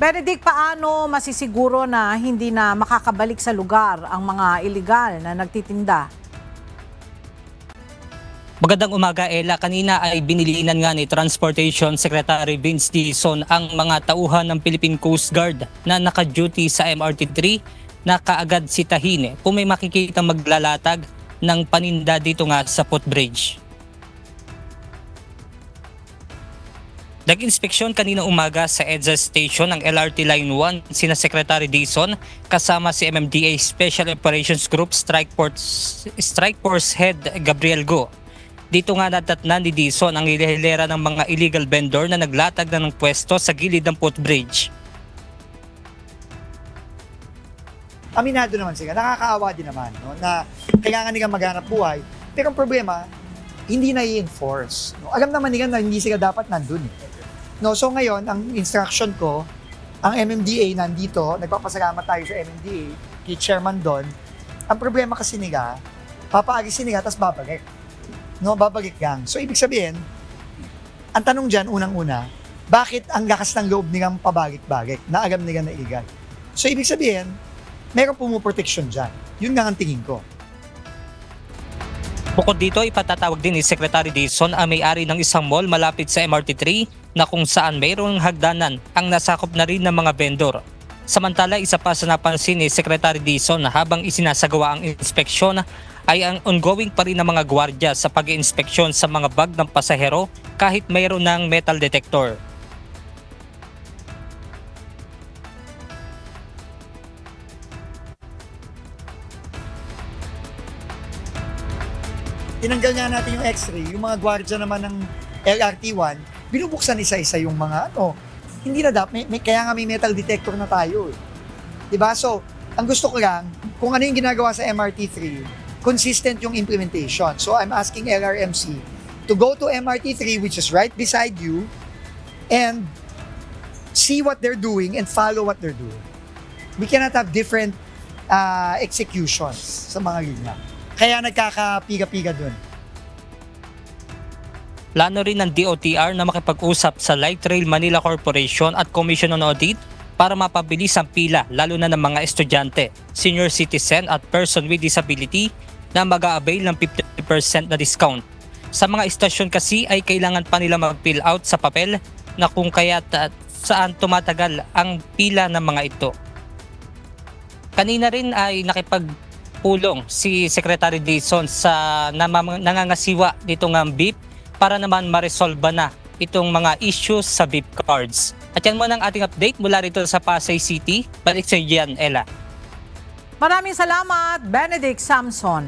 Benedict, paano masisiguro na hindi na makakabalik sa lugar ang mga iligal na nagtitinda? Magandang umaga, Ella. Kanina ay binilinan nga ni Transportation Secretary Vince Dizon ang mga tauhan ng Philippine Coast Guard na naka-duty sa MRT-3 na kaagad sitahin kung may makikita maglalatag ng paninda dito nga sa footbridge. Nag-inspeksyon kanina umaga sa EDSA Station ng LRT Line 1 sina Secretary Dizon kasama si MMDA Special Operations Group Strike Force Head Gabriel Go. Dito nga natatnan ni Dizon ang hilera ng mga illegal vendor na naglatag na ng pwesto sa gilid ng footbridge. Aminado naman sila, nakakaawa din naman, no, na kailangan nila maghanap buhay. Pero ang problema, hindi na i-enforce. No? Alam naman nila na hindi sila dapat nandun. No, so ngayon, ang instruction ko, ang MMDA nandito, nagpapasalamat tayo sa MMDA, kay Chairman Don. Ang problema kasi nila, papaalisin nila, tapos babalik. No, babalik lang. So, ibig sabihin, ang tanong dyan, unang-una, bakit ang lakas ng loob nilang pabalik-balik na alam nila na illegal? So, ibig sabihin, meron pumuproteksyon dyan. Yun nga ang tingin ko. Bukod dito, ipatatawag din ni Secretary Dizon ang may-ari ng isang mall malapit sa MRT-3 na kung saan mayroong hagdanan ang nasakop na rin ng mga vendor. Samantala, isa pa sa napansin ni Secretary Dizon na habang isinasagawa ang inspeksyon ay ang ongoing pa rin ng mga gwardiya sa pag-iinspeksyon sa mga bag ng pasahero kahit mayroon ng metal detector. Tinanggal nga natin yung x-ray, yung mga gwardiya naman ng LRT1, binubuksan isa-isa yung mga hindi na dapat, kaya nga may metal detector na tayo. Diba? So, ang gusto ko lang, kung ano yung ginagawa sa MRT3, consistent yung implementation. So, I'm asking LRMC to go to MRT3, which is right beside you, and see what they're doing and follow what they're doing. We cannot have different executions sa mga linya. Kaya nagkakapiga-piga dun. Plano rin ng DOTR na makipag-usap sa Light Rail Manila Corporation at Commission on Audit para mapabilis ang pila lalo na ng mga estudyante, senior citizen at person with disability na mag-a-avail ng 50% na discount. Sa mga istasyon kasi ay kailangan pa nila mag-fill out sa papel na kung kaya't saan tumatagal ang pila ng mga ito. Kanina rin ay nakipagpulong si Secretary Dizon sa nangangasiwa nitong BIP para naman maresolba na itong mga issues sa BIP cards. At yan muna ang ating update mula rito sa Pasay City. Balik sa iyan, Ella. Maraming salamat, Benedict Samson.